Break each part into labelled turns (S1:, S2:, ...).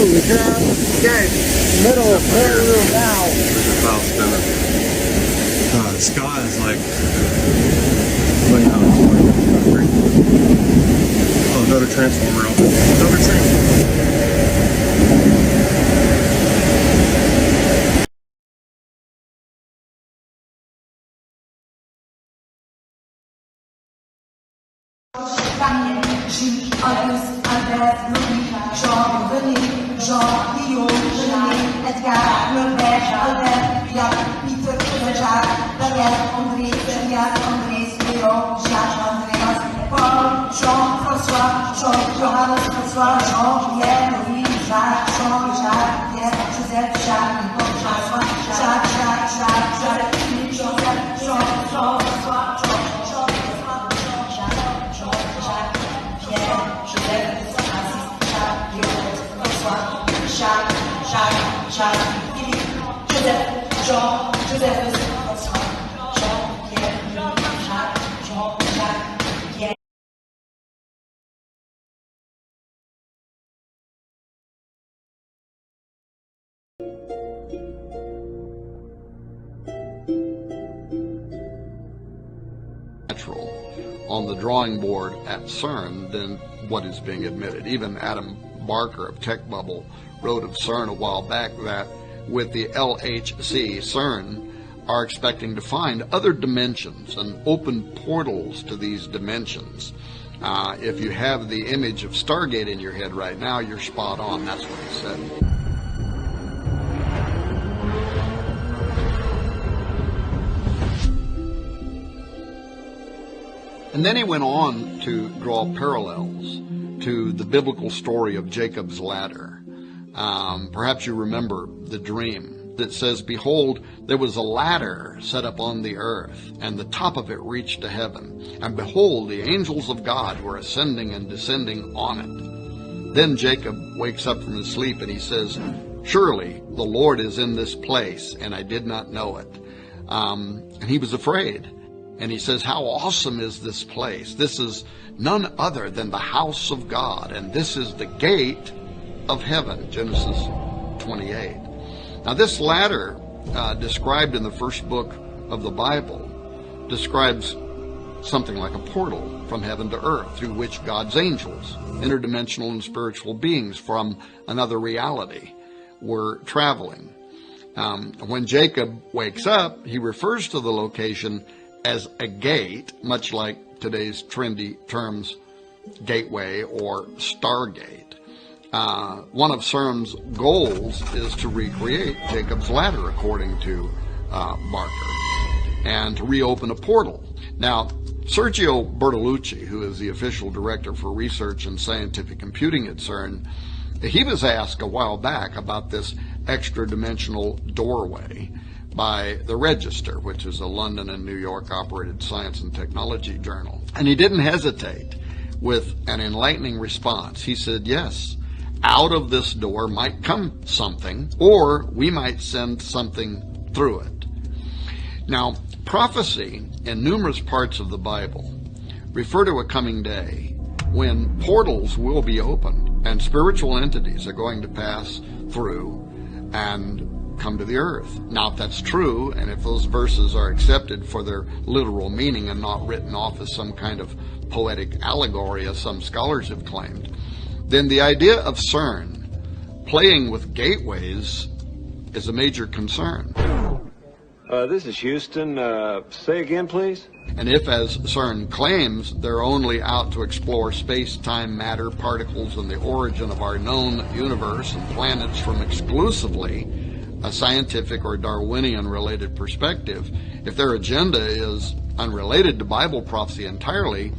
S1: Holy crap. Okay, middle of where we're now.
S2: There's a foul spinning. The sky is like oh, another transformer open. Another transformer.
S3: On the drawing board at CERN than what is being admitted. Even Adam Barker of Tech Bubble wrote of CERN a while back that with the LHC, CERN are expecting to find other dimensions and open portals to these dimensions. If you have the image of Stargate in your head right now, you're spot on. That's what he said. And then he went on to draw parallels to the biblical story of Jacob's ladder. Perhaps you remember the dream that says, "Behold, there was a ladder set up on the earth, and the top of it reached to heaven. And behold, the angels of God were ascending and descending on it." Then Jacob wakes up from his sleep and he says, "Surely the Lord is in this place, and I did not know it." And he was afraid. And he says, "How awesome is this place? This is none other than the house of God, and this is the gate of heaven," Genesis 28. Now this ladder, described in the first book of the Bible, describes something like a portal from heaven to earth through which God's angels, interdimensional and spiritual beings from another reality, were traveling. When Jacob wakes up, he refers to the location as a gate, much like today's trendy terms gateway or Stargate. One of CERN's goals is to recreate Jacob's ladder, according to Barker, and to reopen a portal. Now, Sergio Bertolucci, who is the official director for research and scientific computing at CERN, he was asked a while back about this extra-dimensional doorway by the Register, which is a London and New York operated science and technology journal. And he didn't hesitate with an enlightening response. He said, "Yes, out of this door might come something, or we might send something through it." Now, prophecy in numerous parts of the Bible refer to a coming day when portals will be opened and spiritual entities are going to pass through and come to the earth. Now, if that's true, and if those verses are accepted for their literal meaning and not written off as some kind of poetic allegory, as some scholars have claimed, then the idea of CERN playing with gateways is a major concern.
S4: This is Houston. Say again, please?
S3: And if, as CERN claims, they're only out to explore space, time, matter, particles, and the origin of our known universe and planets from exclusively a scientific or Darwinian-related perspective, if their agenda is unrelated to Bible prophecy entirely,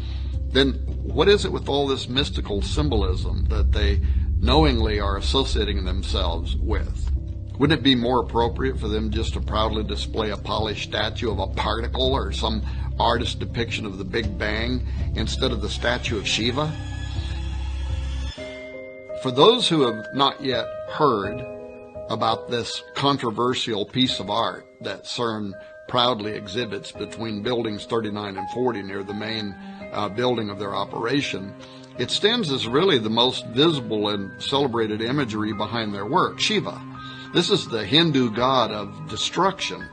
S3: then what is it with all this mystical symbolism that they knowingly are associating themselves with? Wouldn't it be more appropriate for them just to proudly display a polished statue of a particle or some artist depiction of the Big Bang instead of the statue of Shiva? For those who have not yet heard about this controversial piece of art that CERN proudly exhibits between buildings 39 and 40 near the main building of their operation, It stands as really the most visible and celebrated imagery behind their work, Shiva. This is the Hindu god of destruction.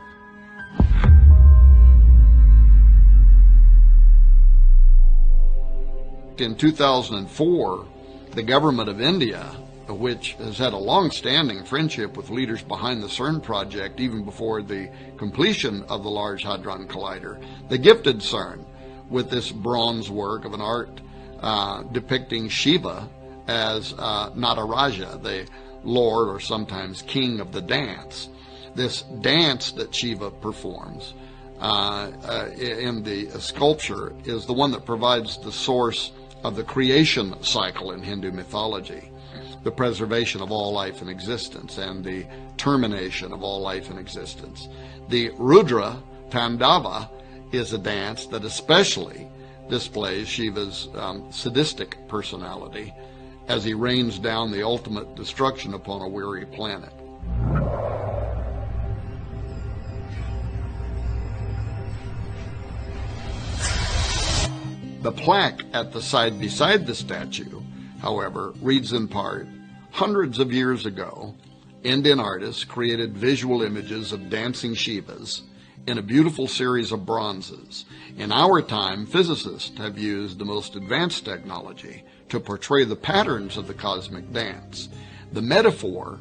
S3: In 2004, the government of India, which has had a long-standing friendship with leaders behind the CERN project even before the completion of the Large Hadron Collider, they gifted CERN with this bronze work of an art depicting Shiva as Nataraja, the lord or sometimes king of the dance. This dance that Shiva performs in the sculpture is the one that provides the source of the creation cycle in Hindu mythology, the preservation of all life in existence and the termination of all life in existence. The Rudra Tandava is a dance that especially displays Shiva's sadistic personality as he rains down the ultimate destruction upon a weary planet. The plaque at the side beside the statue, however, reads in part, "Hundreds of years ago, Indian artists created visual images of dancing Shivas in a beautiful series of bronzes. In our time, physicists have used the most advanced technology to portray the patterns of the cosmic dance. The metaphor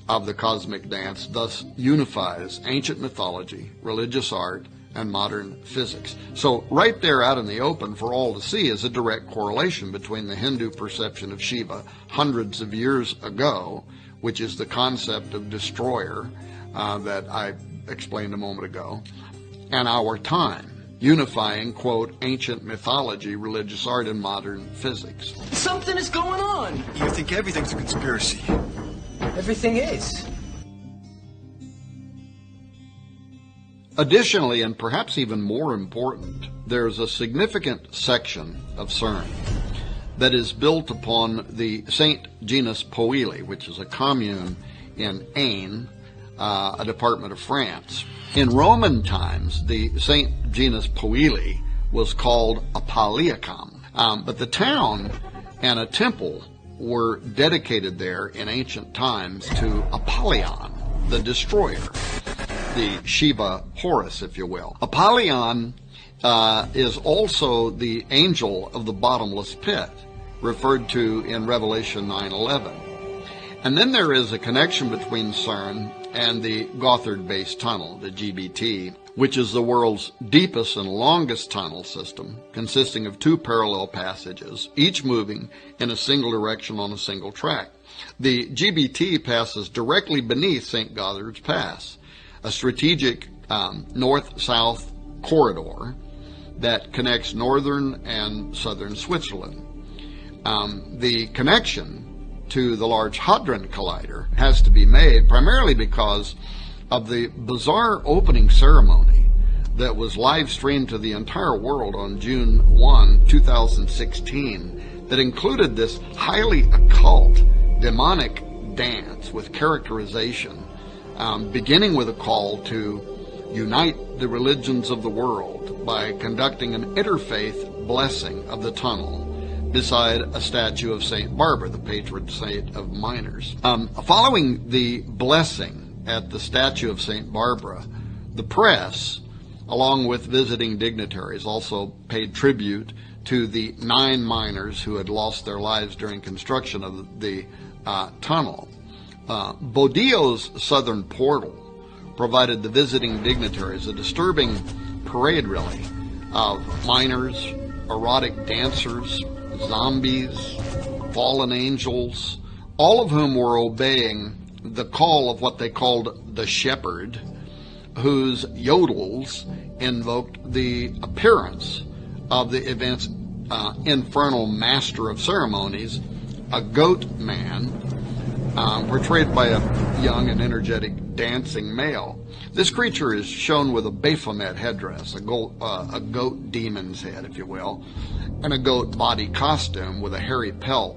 S3: of the cosmic dance thus unifies ancient mythology, religious art, and modern physics." So right there out in the open for all to see is a direct correlation between the Hindu perception of Shiva hundreds of years ago, which is the concept of destroyer that I explained a moment ago, and our time, unifying, quote, ancient mythology, religious art, and modern physics.
S5: Something is going on.
S2: You think everything's a conspiracy?
S5: Everything is.
S3: Additionally, and perhaps even more important, there's a significant section of CERN that is built upon the St. Genus Poili, which is a commune in Ain, a department of France. In Roman times, the St. Genus Poili was called Apaliacum, but the town and a temple were dedicated there in ancient times to Apollyon, the destroyer, the Shiva Horus, if you will. Apollyon is also the angel of the bottomless pit, referred to in Revelation 9:11. And then there is a connection between CERN and the Gothard Base Tunnel, the GBT, which is the world's deepest and longest tunnel system, consisting of two parallel passages, each moving in a single direction on a single track. The GBT passes directly beneath St. Gothard's Pass, a strategic north-south corridor that connects northern and southern Switzerland. The connection to the Large Hadron Collider has to be made primarily because of the bizarre opening ceremony that was live streamed to the entire world on June 1, 2016, that included this highly occult, demonic dance with characterization, beginning with a call to unite the religions of the world by conducting an interfaith blessing of the tunnel beside a statue of St. Barbara, the patron saint of miners. Following the blessing at the statue of St. Barbara, the press, along with visiting dignitaries, also paid tribute to the 9 miners who had lost their lives during construction of the tunnel. Bodio's southern portal provided the visiting dignitaries a disturbing parade, really, of miners, erotic dancers, zombies, fallen angels, all of whom were obeying the call of what they called the shepherd, whose yodels invoked the appearance of the event's infernal master of ceremonies, a goat man, portrayed by a young and energetic dancing male. This creature is shown with a Baphomet headdress, a goat demon's head, if you will, and a goat body costume with a hairy pelt.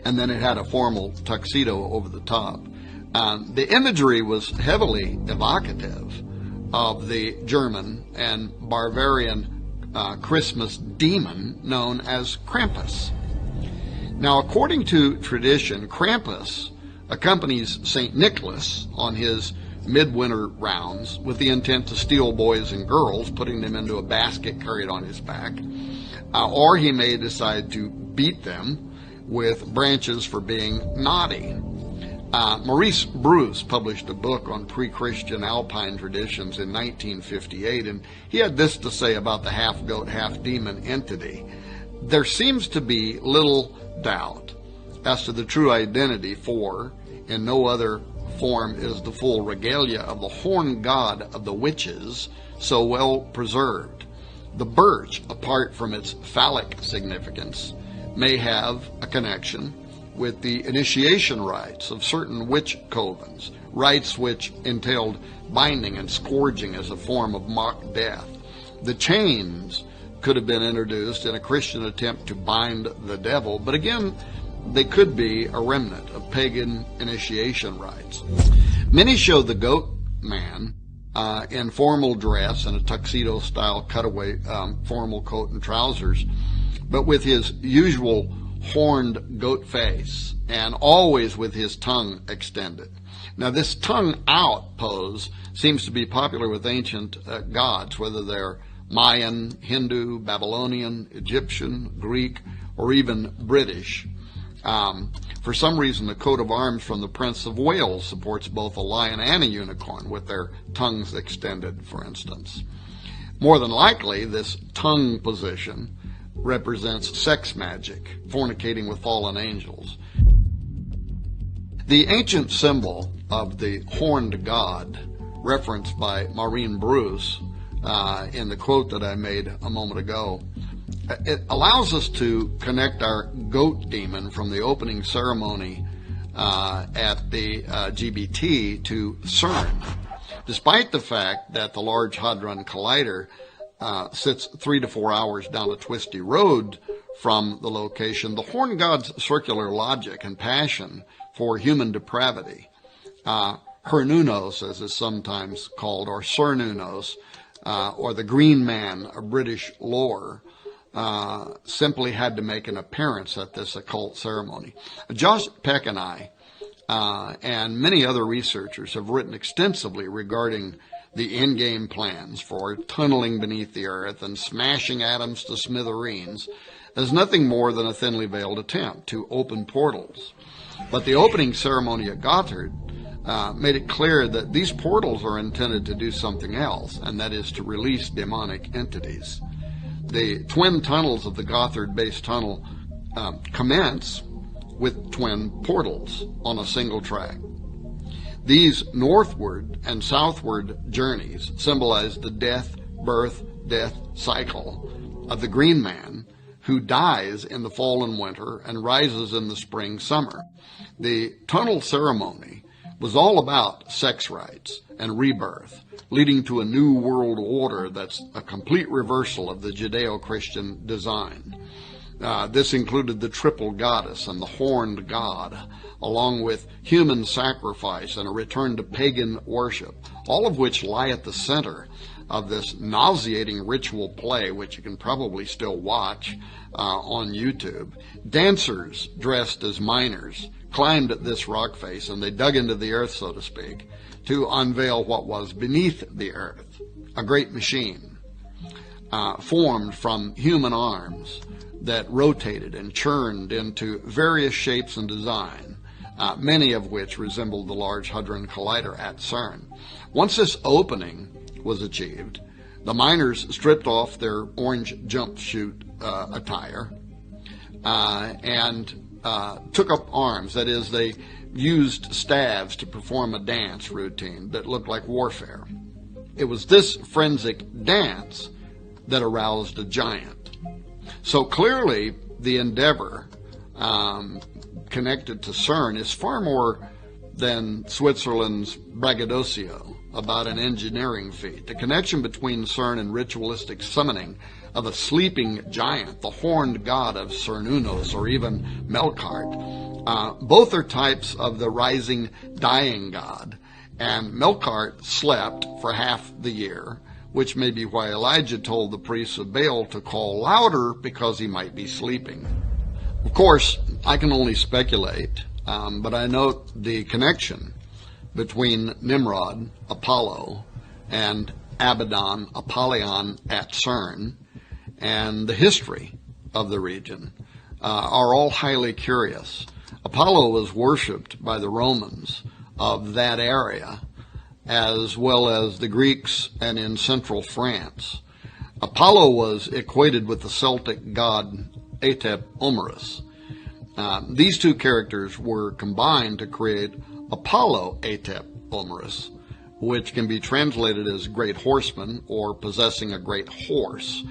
S3: And then it had a formal tuxedo over the top. The imagery was heavily evocative of the German and Bavarian Christmas demon known as Krampus. Now, according to tradition, Krampus accompanies St. Nicholas on his midwinter rounds with the intent to steal boys and girls, putting them into a basket carried on his back, or he may decide to beat them with branches for being naughty. Maurice Bruce published a book on pre-Christian Alpine traditions in 1958, and he had this to say about the half-goat, half-demon entity. There seems to be little doubt as to the true identity, for in no other form is the full regalia of the horned god of the witches so well preserved. The birch, apart from its phallic significance, may have a connection with the initiation rites of certain witch covens, rites which entailed binding and scourging as a form of mock death. The chains could have been introduced in a Christian attempt to bind the devil, but again, they could be a remnant of pagan initiation rites. Many show the goat man in formal dress and a tuxedo-style cutaway formal coat and trousers, but with his usual horned goat face and always with his tongue extended. Now, this tongue out pose seems to be popular with ancient gods, whether they're Mayan, Hindu, Babylonian, Egyptian, Greek, or even British. For some reason, the coat of arms from the Prince of Wales supports both a lion and a unicorn with their tongues extended, for instance. More than likely, this tongue position represents sex magic, fornicating with fallen angels. The ancient symbol of the horned god, referenced by Maureen Bruce in the quote that I made a moment ago, it allows us to connect our goat demon from the opening ceremony at the GBT to CERN. Despite the fact that the Large Hadron Collider sits 3 to 4 hours down a twisty road from the location, the horned god's circular logic and passion for human depravity, Hernunos, as is sometimes called, or Cernunnos, or the Green Man of British lore, simply had to make an appearance at this occult ceremony. Josh Peck and I and many other researchers have written extensively regarding the in-game plans for tunneling beneath the earth and smashing atoms to smithereens as nothing more than a thinly veiled attempt to open portals. But the opening ceremony at Gothard made it clear that these portals are intended to do something else, and that is to release demonic entities. The twin tunnels of the Gothard-based tunnel commence with twin portals on a single track. These northward and southward journeys symbolize the death, birth, death cycle of the Green Man, who dies in the fall and winter and rises in the spring, summer. The tunnel ceremony was all about sex rites and rebirth, leading to a new world order that's a complete reversal of the Judeo-Christian design. This included the triple goddess and the horned god, along with human sacrifice and a return to pagan worship, all of which lie at the center of this nauseating ritual play, which you can probably still watch on YouTube. Dancers dressed as miners climbed at this rock face, and they dug into the earth, so to speak, to unveil what was beneath the earth, a great machine formed from human arms that rotated and churned into various shapes and design, many of which resembled the Large Hadron Collider at CERN. Once this opening was achieved, the miners stripped off their orange jumpsuit attire and took up arms. That is, they used staves to perform a dance routine that looked like warfare. It was this forensic dance that aroused a giant. So clearly, the endeavor connected to CERN is far more than Switzerland's braggadocio about an engineering feat. The connection between CERN and ritualistic summoning of a sleeping giant, the horned god of Cernunnos, or even Melkart. Both are types of the rising, dying god, and Melkart slept for half the year, which may be why Elijah told the priests of Baal to call louder because he might be sleeping. Of course, I can only speculate, but I note the connection between Nimrod, Apollo, and Abaddon, Apollyon at CERN, and the history of the region are all highly curious. Apollo was worshipped by the Romans of that area, as well as the Greeks and in central France. Apollo was equated with the Celtic god Atep Omerus. These two characters were combined to create Apollo Atep Omerus, which can be translated as great horseman or possessing a great horse.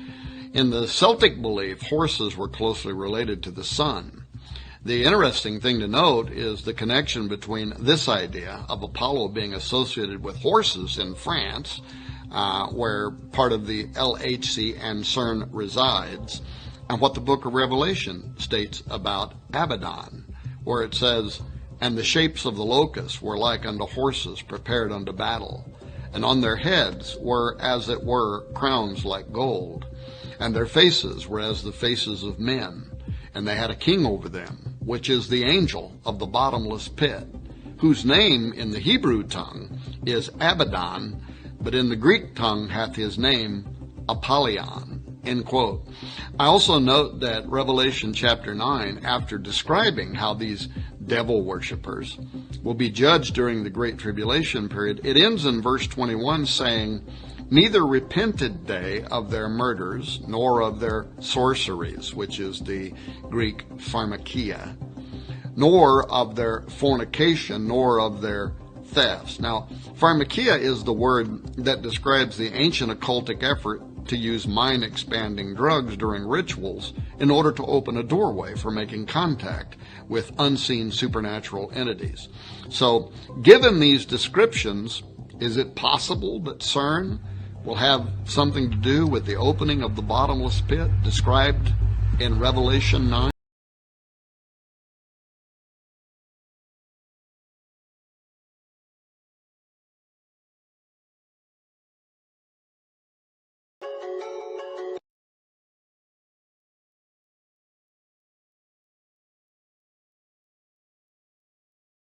S3: In the Celtic belief, horses were closely related to the sun. The interesting thing to note is the connection between this idea of Apollo being associated with horses in France, where part of the LHC and CERN resides, and what the book of Revelation states about Abaddon, where it says, "And the shapes of the locusts were like unto horses prepared unto battle, and on their heads were as it were crowns like gold, and their faces were as the faces of men, and they had a king over them, which is the angel of the bottomless pit, whose name in the Hebrew tongue is Abaddon, but in the Greek tongue hath his name Apollyon." End quote. I also note that Revelation chapter 9, after describing how these devil worshippers will be judged during the Great Tribulation period, it ends in verse 21 saying, "Neither repented they of their murders, nor of their sorceries," which is the Greek pharmakia, "nor of their fornication, nor of their thefts." Now, pharmakia is the word that describes the ancient occultic effort to use mind-expanding drugs during rituals in order to open a doorway for making contact with unseen supernatural entities. So, given these descriptions, is it possible that CERN will have something to do with the opening of the bottomless pit described in Revelation 9?